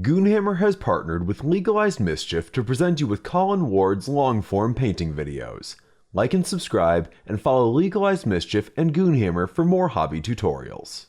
Goonhammer has partnered with Legalized Mischief to present you with Colin Ward's long-form painting videos. Like and subscribe, and follow Legalized Mischief and Goonhammer for more hobby tutorials.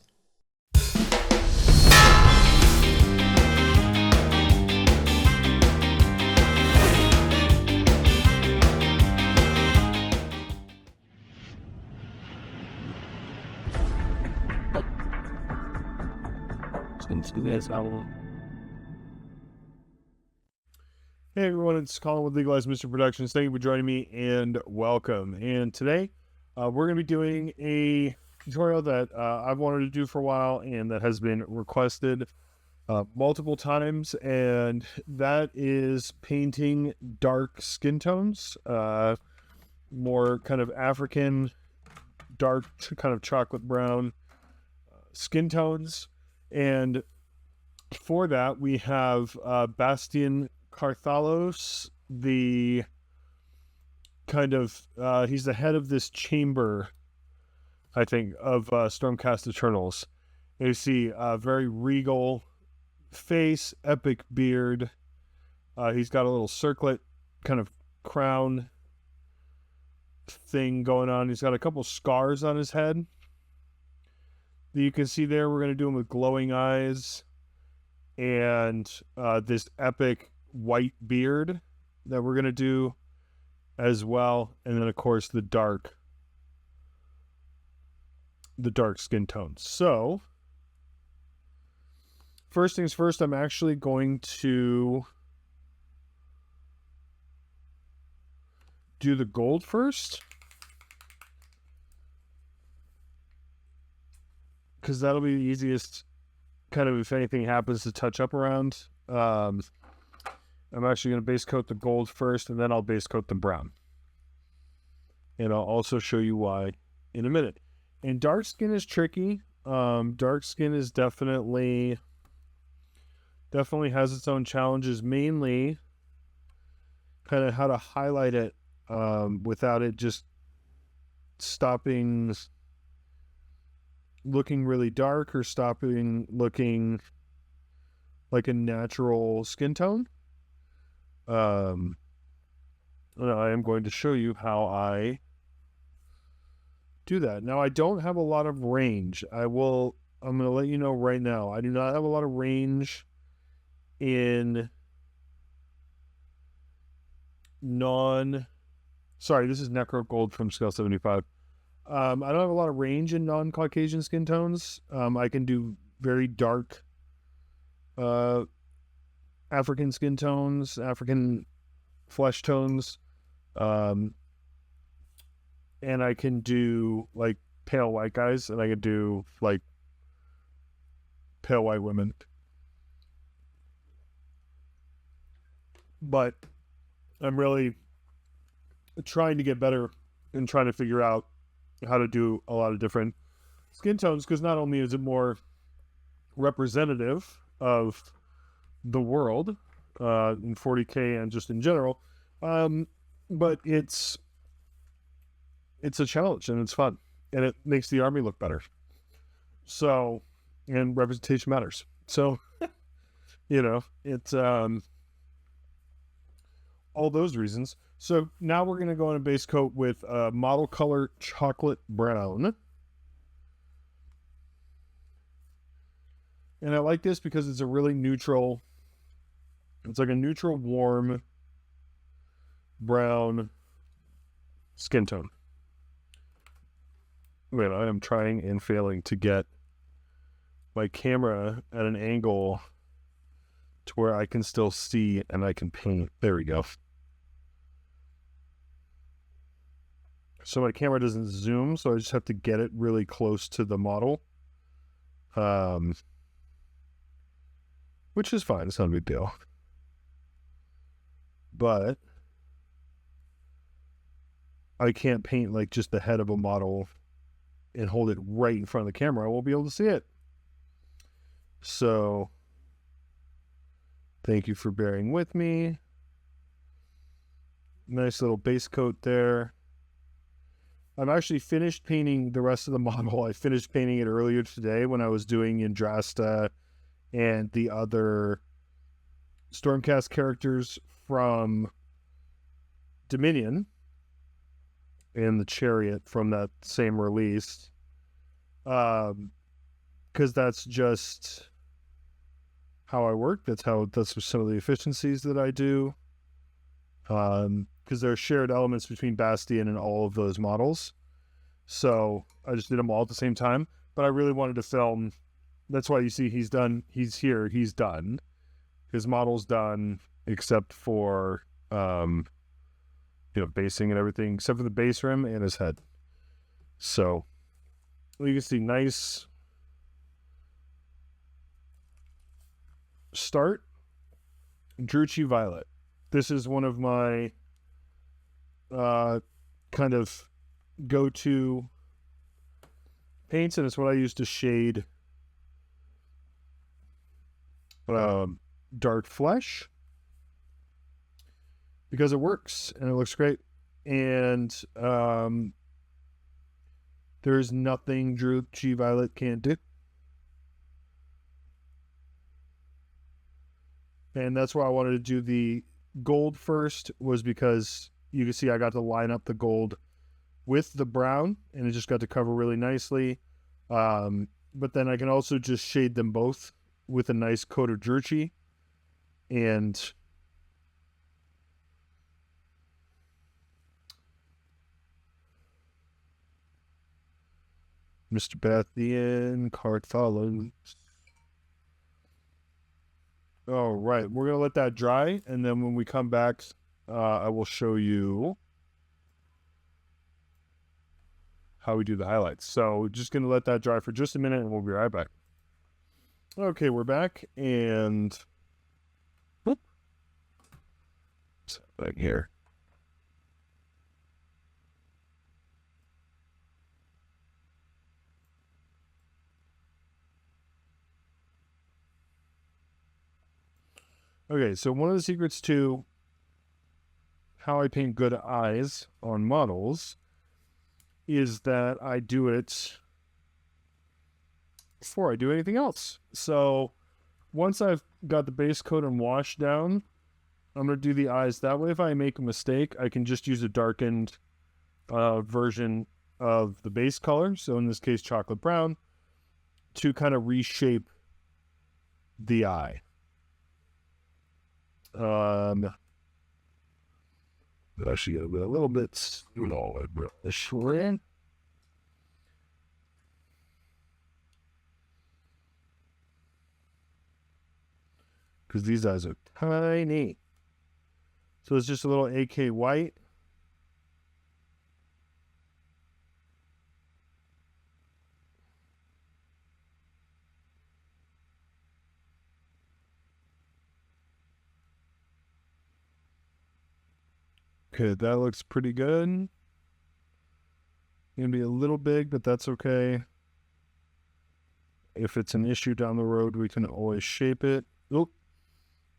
Hey everyone, it's Colin with Legalized Mischief Productions. Thank you for joining me and welcome. And today we're going to be doing a tutorial that I've wanted to do for a while and that has been requested multiple times, and that is painting dark skin tones, more kind of African dark, kind of chocolate brown skin tones. And for that we have Bastian Carthalos, the kind of he's the head of this chamber, I think, of Stormcast Eternals. And you see a very regal face, epic beard. He's got a little circlet kind of crown thing going on. He's got a couple scars on his head that you can see there. We're going to do him with glowing eyes and this epic white beard that we're going to do as well. And then of course the dark skin tones. So first things first, I'm actually going to do the gold first, because that'll be the easiest, kind of, if anything happens, to touch up around. I'm actually going to base coat the gold first, and then I'll base coat the brown. And I'll also show you why in a minute. And dark skin is tricky. Dark skin is definitely has its own challenges, mainly kind of how to highlight it without it just stopping looking really dark or stopping looking like a natural skin tone. I am going to show you how I do that. Now, I don't have a lot of range. I'm going to let you know right now, I do not have a lot of range in sorry, this is Necro Gold from Scale 75. I don't have a lot of range in non-Caucasian skin tones. I can do very dark African skin tones, African flesh tones, and I can do like pale white guys, and I can do like pale white women. But I'm really trying to get better and trying to figure out how to do a lot of different skin tones, because not only is it more representative of the world in 40K and just in general, but it's a challenge and it's fun and it makes the army look better. So, and representation matters. So, it's all those reasons. So now we're going to go on a base coat with model color chocolate brown. And I like this because it's a really neutral, it's like a neutral, warm brown skin tone. Wait, I am trying and failing to get my camera at an angle to where I can still see and I can paint. There we go. So my camera doesn't zoom, so I just have to get it really close to the model. Which is fine, it's not a big deal. But I can't paint like just the head of a model and hold it right in front of the camera. I won't be able to see it. So thank you for bearing with me. Nice little base coat there. I'm actually finished painting the rest of the model. I finished painting it earlier today when I was doing Indrasta and the other Stormcast characters from Dominion and the Chariot from that same release. Because that's just how I work. That's some of the efficiencies that I do. Because there are shared elements between Bastian and all of those models. So I just did them all at the same time. But I really wanted to film. That's why you see he's done. He's here. He's done. His model's done, except for basing and everything, except for the base rim and his head. So you can see nice start. Druchii Violet. This is one of my kind of go-to paints, and it's what I use to shade dark flesh, because it works and it looks great. And there's nothing Druchii Violet can't do. And that's why I wanted to do the gold first, was because you can see I got to line up the gold with the brown, and it just got to cover really nicely. But then I can also just shade them both with a nice coat of Druchii. And Mr. Bastian Carthalos. All right, we're going to let that dry, and then when we come back, I will show you how we do the highlights. So just going to let that dry for just a minute, and we'll be right back. Okay, we're back, and back here. Okay, so one of the secrets to how I paint good eyes on models is that I do it before I do anything else. So once I've got the base coat and wash down, I'm going to do the eyes. That way, if I make a mistake, I can just use a darkened version of the base color, so in this case, chocolate brown, to kind of reshape the eye. Actually, a little bit smaller. Because these eyes are tiny. So it's just a little AK white. Okay, that looks pretty good. Gonna be a little big, but that's okay. If it's an issue down the road, we can always shape it. Oh,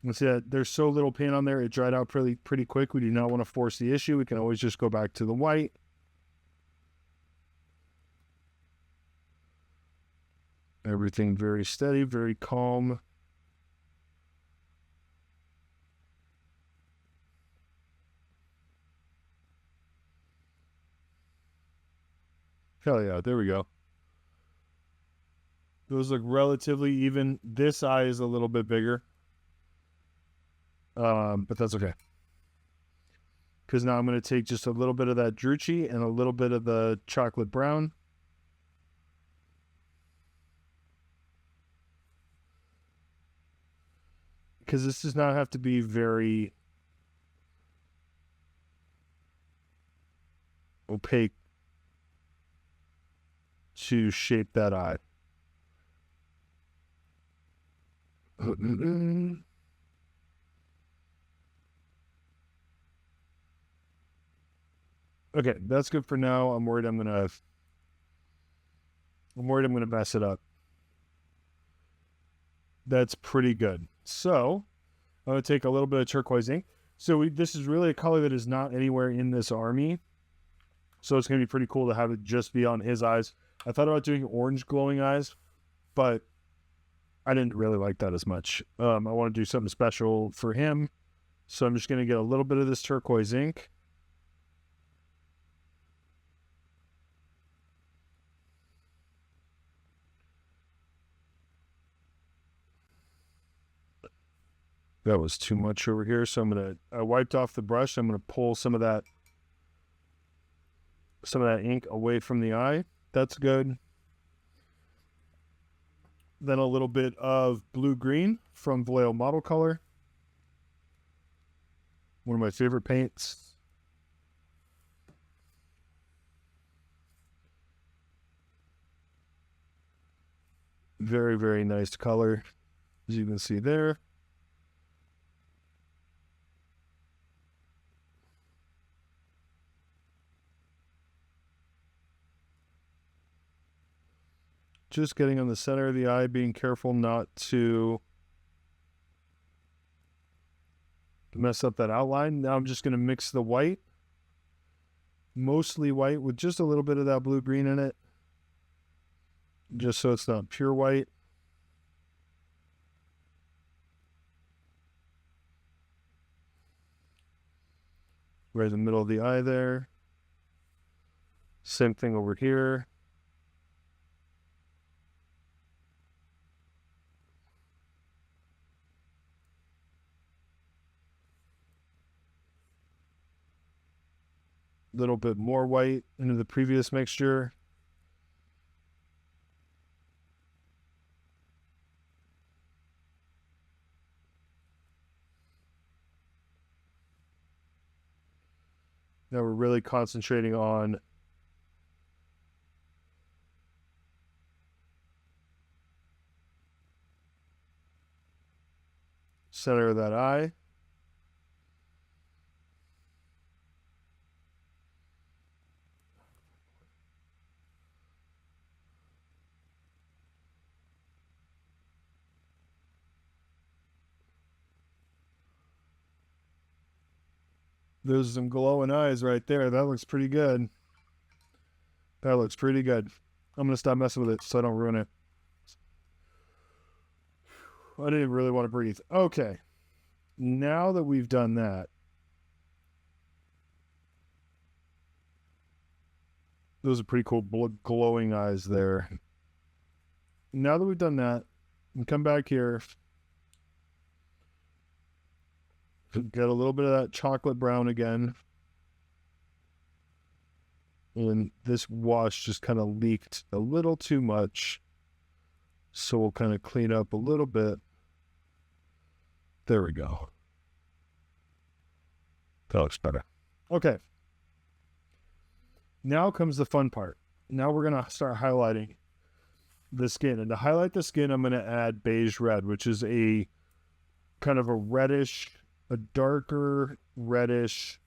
let's see that there's so little paint on there, it dried out pretty quick. We do not want to force the issue. We can always just go back to the white. Everything very steady, very calm. Hell yeah, there we go. Those look relatively even. This eye is a little bit bigger. But that's okay. Because now I'm going to take just a little bit of that Druchii and a little bit of the chocolate brown. Because this does not have to be very opaque to shape that eye. Okay, that's good for now. I'm worried I'm gonna mess it up. That's pretty good. So I'm gonna take a little bit of turquoise ink. So this is really a color that is not anywhere in this army. So it's gonna be pretty cool to have it just be on his eyes. I thought about doing orange glowing eyes, but I didn't really like that as much. I want to do something special for him. So I'm just going to get a little bit of this turquoise ink. That was too much over here. So I wiped off the brush. I'm going to pull some of that ink away from the eye. That's good. Then a little bit of blue-green from Vallejo Model Color. One of my favorite paints. Very, very nice color, as you can see there. Just getting on the center of the eye, being careful not to mess up that outline. Now I'm just going to mix the white, mostly white, with just a little bit of that blue-green in it, just so it's not pure white. Right in the middle of the eye there. Same thing over here. Little bit more white into the previous mixture. Now we're really concentrating on center of that eye. There's some glowing eyes right there. That looks pretty good. That looks pretty good. I'm going to stop messing with it so I don't ruin it. I didn't really want to breathe. Okay. Now that we've done that, those are pretty cool glowing eyes there. Now that we've done that, and come back here, get a little bit of that chocolate brown again. And this wash just kind of leaked a little too much. So we'll kind of clean up a little bit. There we go. That looks better. Okay. Now comes the fun part. Now we're going to start highlighting the skin. And to highlight the skin, I'm going to add beige red, which is a kind of a reddish, a darker reddish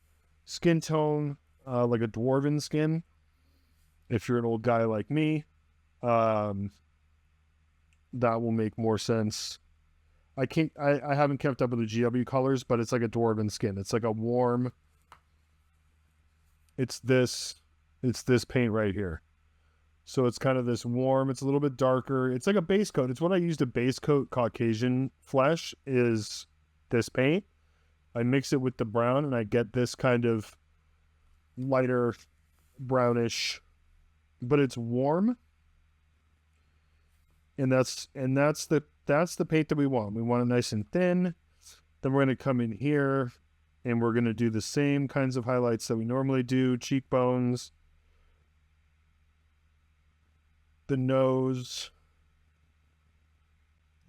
skin tone, like a dwarven skin. If you're an old guy like me, that will make more sense. I haven't kept up with the GW colors, but it's like a dwarven skin. It's like a warm, it's this paint right here. So it's kind of this warm, it's a little bit darker. It's like a base coat. It's what I use to base coat Caucasian flesh, is this paint. I mix it with the brown and I get this kind of lighter brownish, but it's warm. And that's the paint that we want. We want it nice and thin. Then we're going to come in here and we're going to do the same kinds of highlights that we normally do. Cheekbones, the nose,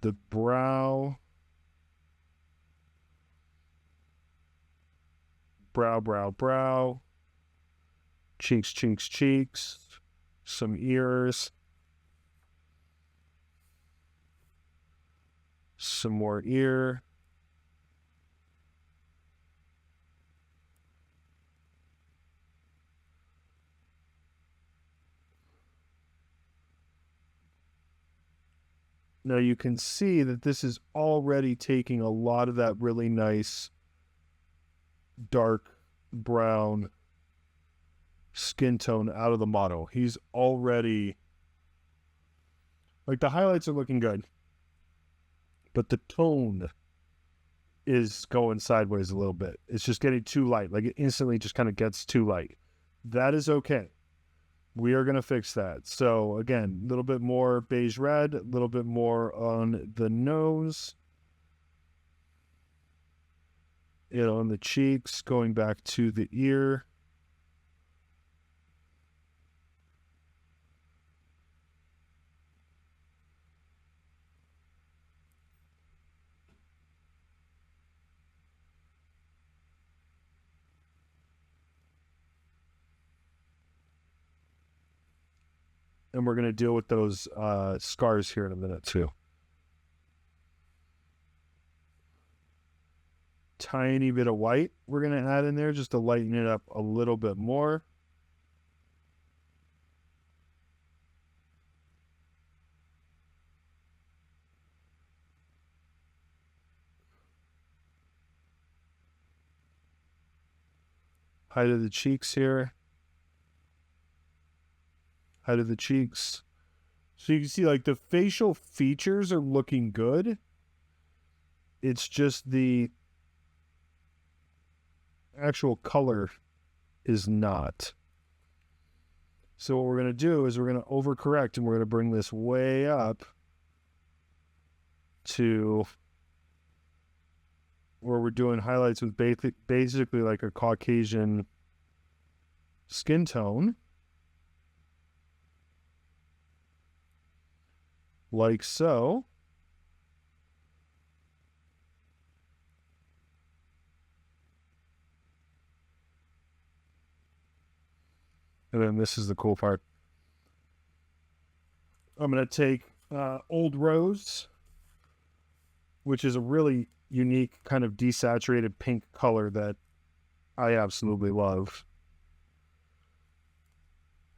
the brow, brow, cheeks, some ears, some more ear, now you can see that this is already taking a lot of that really nice dark brown skin tone out of the model. He's already, like, the highlights are looking good. but the tone is going sideways a little bit. It's just getting too light. Like it instantly just kind of gets too light. That is okay. We are going to fix that. So again, a little bit more beige red, a little bit more on the nose, on the cheeks, going back to the ear. And we're going to deal with those scars here in a minute too. Tiny bit of white we're going to add in there just to lighten it up a little bit more. Height of the cheeks here. Height of the cheeks. So you can see like the facial features are looking good. It's just the actual color is not. So what we're going to do is we're going to overcorrect and we're going to bring this way up to where we're doing highlights with basically like a Caucasian skin tone. Like so. And then this is the cool part. I'm going to take Old Rose, which is a really unique kind of desaturated pink color that I absolutely love.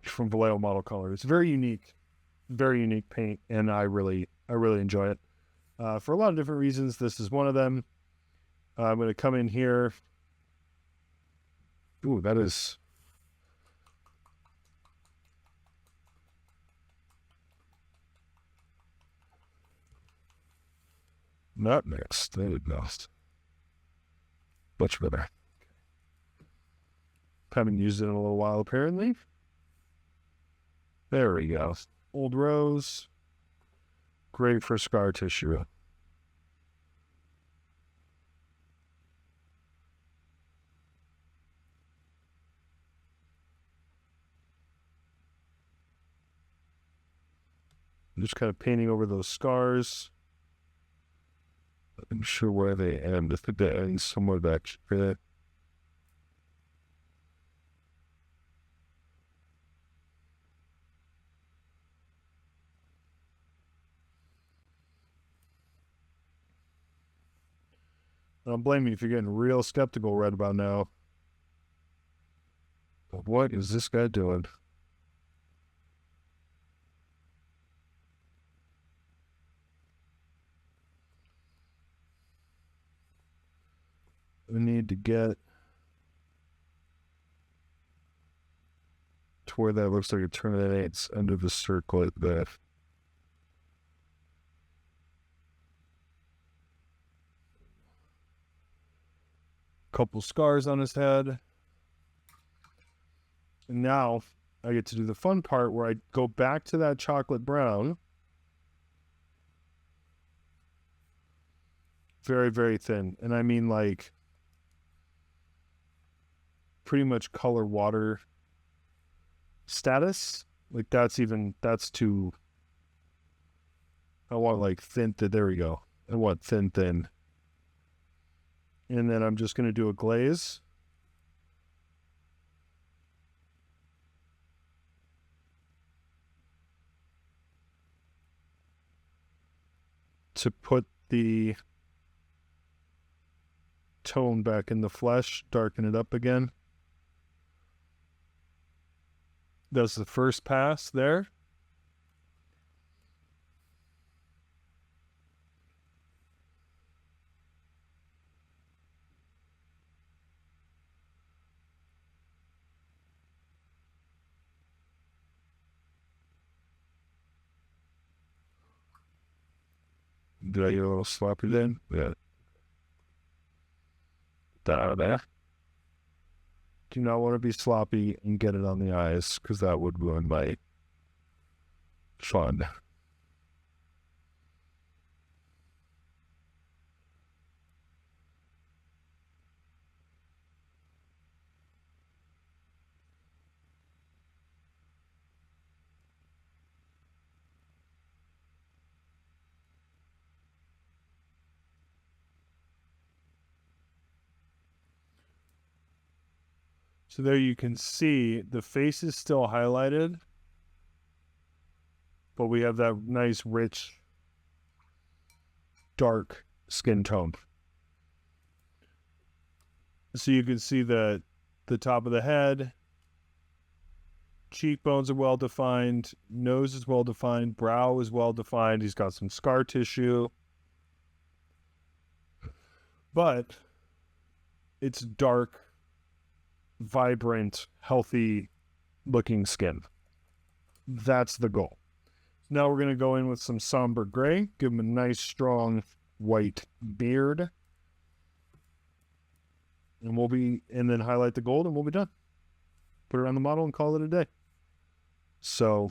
From Vallejo Model Color. It's very unique paint, and I really enjoy it. For a lot of different reasons, this is one of them. I'm going to come in here. Ooh, that is... Not next. There it goes. Much better. Haven't used it in a little while, apparently. There we go. Old Rose. Great for scar tissue. I'm just kind of painting over those scars. I'm sure where they end. I think they end somewhere back here. I don't blame you if you're getting real skeptical right about now. But what is this guy doing? We need to get to where that looks like it terminates under the circle like that. Couple scars on his head. And now I get to do the fun part where I go back to that chocolate brown. Very, very thin. And I mean like pretty much color water status. Like that's too, I want like thin, there we go. I want thin. And then I'm just going to do a glaze. To put the tone back in the flesh, darken it up again. That's the first pass there. Did I get a little sloppy then? Yeah. Out of there. Do not want to be sloppy and get it on the eyes, because that would ruin my fun. So there you can see the face is still highlighted, but we have that nice, rich, dark skin tone. So you can see the top of the head, cheekbones are well defined, nose is well defined, brow is well defined. He's got some scar tissue, but it's dark, vibrant, healthy looking skin. That's the goal. Now we're going to go in with some somber gray, give him a nice strong white beard, and then highlight the gold, and we'll be done. Put it on the model and call it a day. So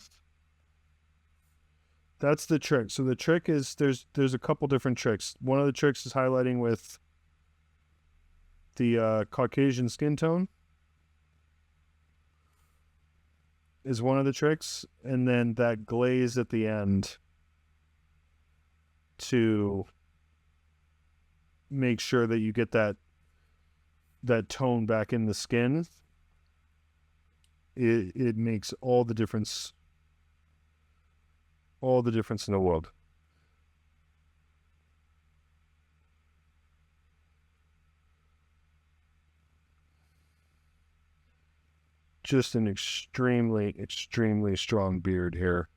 that's the trick. So the trick is there's a couple different tricks. One of the tricks is highlighting with the Caucasian skin tone. Is one of the tricks, and then that glaze at the end to make sure that you get that tone back in the skin. It makes all the difference in the world. Just an extremely, extremely strong beard here.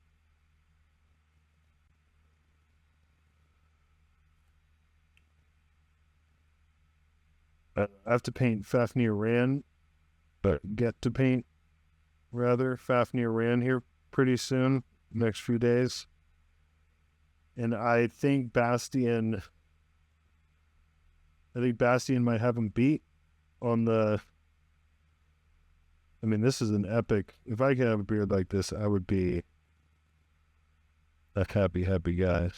I have to paint Fafnir Ran, but get to paint, rather, Fafnir Ran here pretty soon, next few days. And I think Bastian might have him beat on the... I mean, this is an epic... If I could have a beard like this, I would be a happy, happy guy.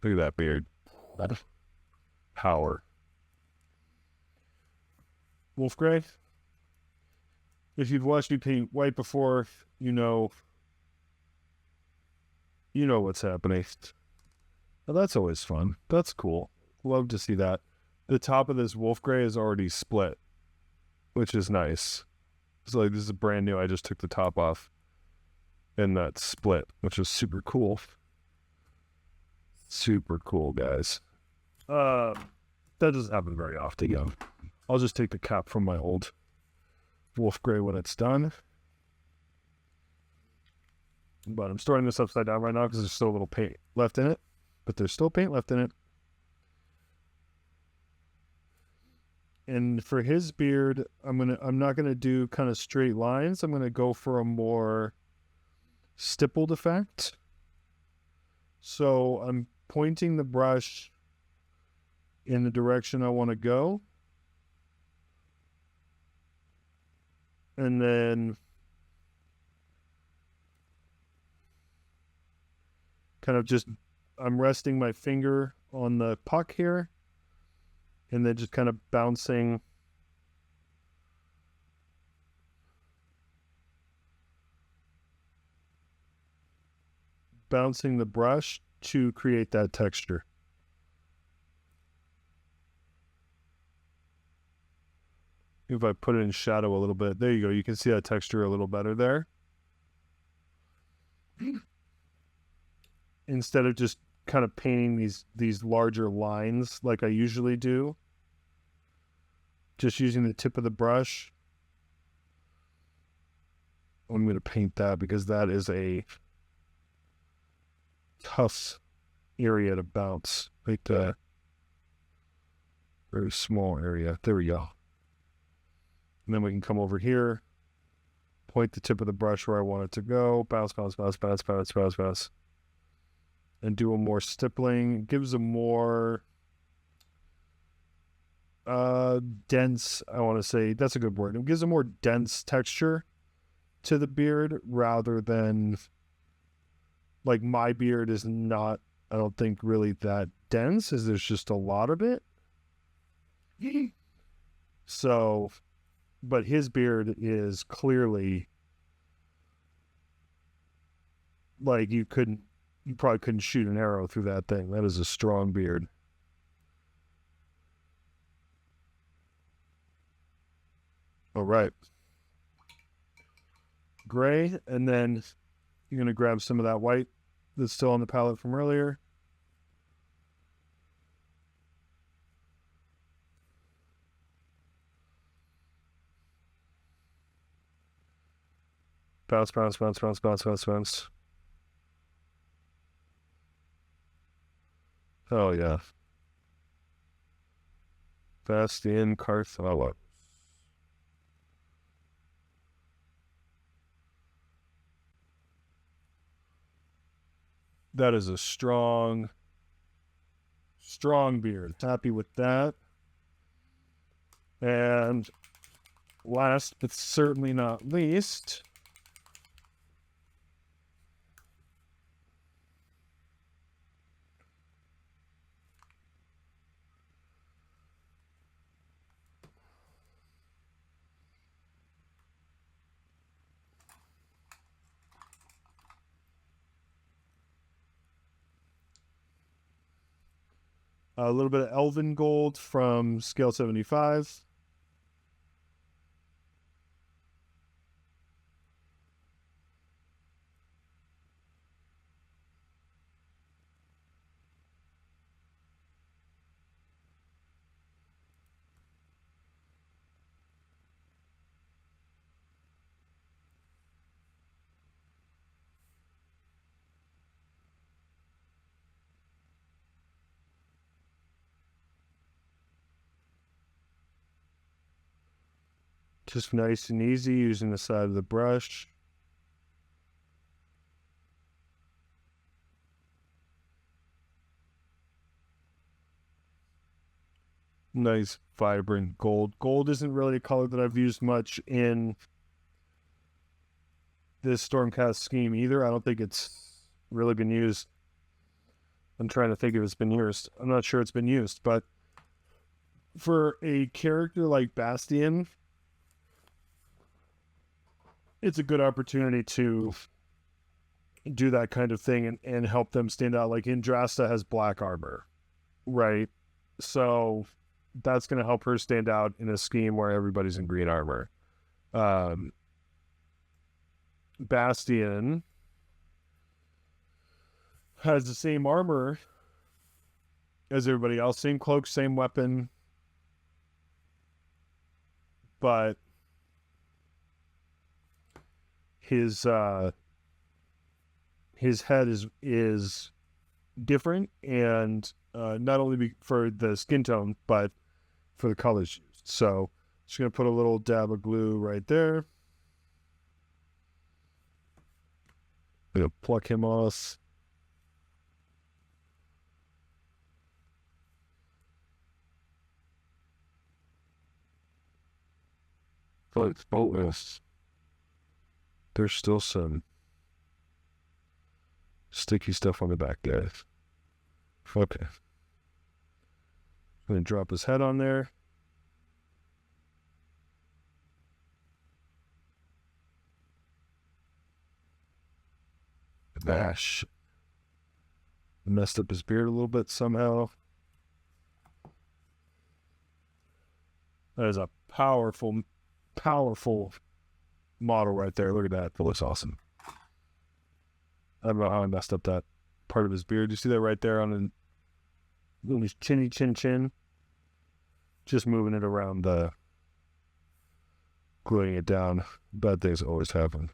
Look at that beard. That's power. Wolf Gray. If you've watched me paint white before, you know what's happening. Well, that's always fun. That's cool. Love to see that. The top of this Wolf Gray is already split, which is nice. It's like, this is brand new. I just took the top off, and that's split, which is super cool. Super cool, guys. That doesn't happen very often, yo. I'll just take the cap from my old Wolf Gray when it's done. But I'm storing this upside down right now because there's still a little paint left in it. But there's still paint left in it. And for his beard, I'm not gonna do kind of straight lines. I'm gonna go for a more stippled effect. So I'm pointing the brush in the direction I want to go. And then kind of just, I'm resting my finger on the puck here, and then just kind of bouncing the brush to create that texture. If I put it in shadow a little bit, there you go. You can see that texture a little better there. Instead of just kind of painting these larger lines like I usually do, just using the tip of the brush. I'm going to paint that because that is a tough area to bounce. Like the very small area. There we go. And then we can come over here, point the tip of the brush where I want it to go, bounce, bounce, bounce, bounce, bounce, bounce, bounce. and do a more stippling. It gives a more dense, I want to say, that's a good word. It gives a more dense texture to the beard rather than, like, my beard is not, I don't think, really that dense, as there's just a lot of it. So, but his beard is clearly, like, you probably couldn't shoot an arrow through that thing. That is a strong beard. All right. Gray, and then you're going to grab some of that white that's still on the palette from earlier. Bounce, bounce, bounce, bounce, bounce, bounce, bounce. Oh, yeah. Bastian Carthalos. That is a strong beard. Happy with that. And last but certainly not least, a little bit of Elven Gold from Scale 75. Just nice and easy using the side of the brush. Nice, vibrant gold. Gold isn't really a color that I've used much in this Stormcast scheme either. I don't think it's really been used. I'm trying to think if it's been used. I'm not sure it's been used, but for a character like Bastian, it's a good opportunity to do that kind of thing and help them stand out. Like Indrasta has black armor, right? So that's going to help her stand out in a scheme where everybody's in green armor. Bastian has the same armor as everybody else, same cloak, same weapon, but his head is different, and not only for the skin tone, but for the colors used. So just gonna put a little dab of glue right there. I'm gonna pluck him off. But bonus. There's still some sticky stuff on the back there. Okay. I'm going to drop his head on there. Bash. Messed up his beard a little bit somehow. That is a powerful model right there. Look at that. That looks awesome. I don't know how I messed up that part of his beard. You see that right there on his chin. Just moving it around, gluing it down. Bad things always happen.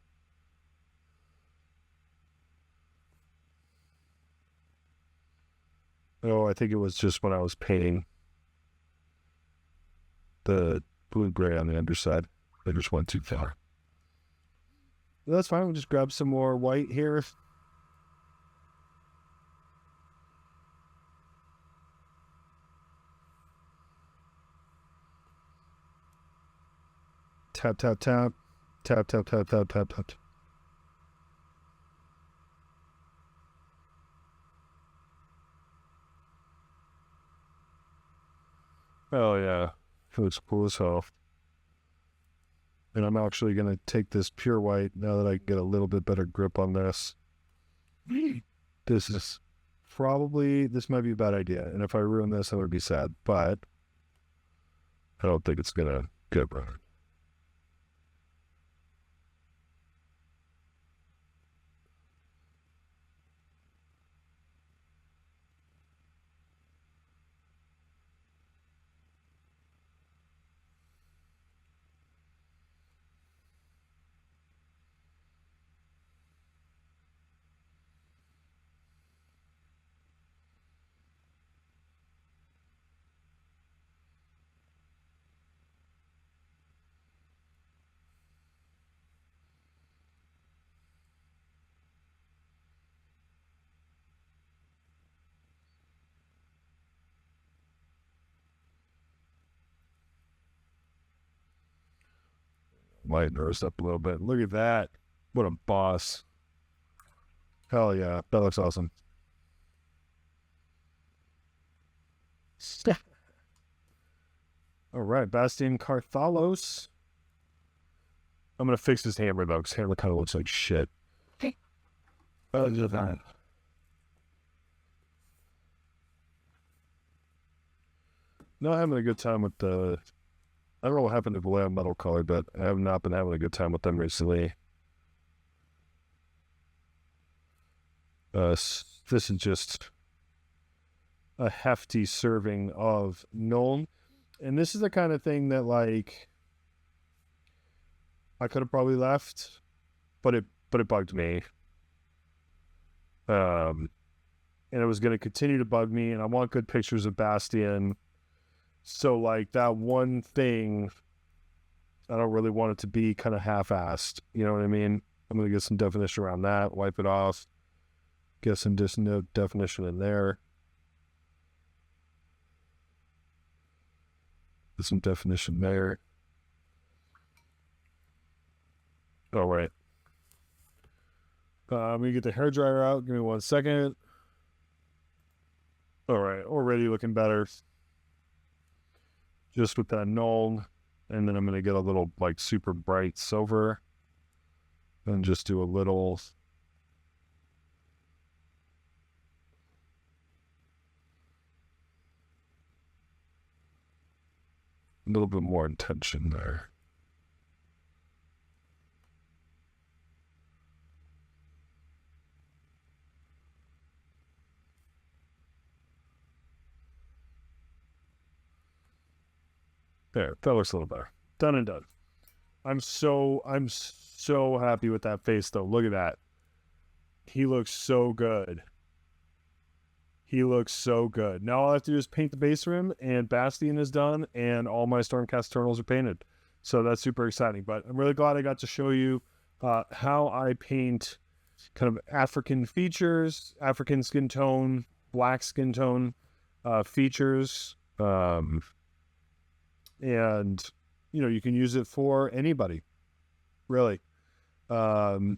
Oh, I think it was just when I was painting the blue-gray on the underside. I just went too far. That's fine. We'll just grab some more white here. Tap, tap, tap. Tap, tap, tap, tap, tap, tap. Oh, yeah. It looks cool as hell. And I'm actually going to take this pure white now that I can get a little bit better grip on this. This might be a bad idea. And if I ruin this, I would be sad. But I don't think it's going to get ruined. Lighten hers up a little bit. Look at that. What a boss. Hell yeah. That looks awesome. All right. Bastian Carthalos. I'm going to fix his hammer, though, because hammer kind of looks like shit. Not having a good time with the... I don't know what happened to the layout metal color, but I have not been having a good time with them recently. This is just a hefty serving of Nuln. And this is the kind of thing that, like, I could have probably left, but it bugged me. And it was going to continue to bug me, and I want good pictures of Bastian. So, like, that one thing, I don't really want it to be kind of half-assed. You know what I mean? I'm going to get some definition around that, wipe it off, get some definition in there. Get some definition there. All right. I'm going to get the hairdryer out. Give me 1 second. All right. Already looking better. Just with that null. And then I'm going to get a little, like, super bright silver. And just do a little... a little bit more intention there. There, that looks a little better. Done and done. I'm so happy with that face, though. Look at that. He looks so good. He looks so good. Now all I have to do is paint the base rim, and Bastian is done, and all my Stormcast Eternals are painted. So that's super exciting. But I'm really glad I got to show you how I paint kind of African features, African skin tone, black skin tone features. And, you know, you can use it for anybody, really. It's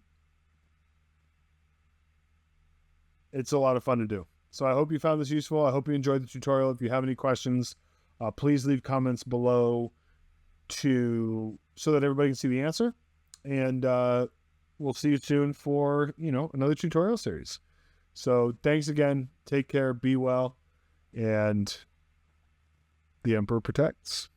a lot of fun to do. So I hope you found this useful. I hope you enjoyed the tutorial. If you have any questions, please leave comments below so that everybody can see the answer. And we'll see you soon for, you know, another tutorial series. So thanks again. Take care. Be well. And the Emperor protects.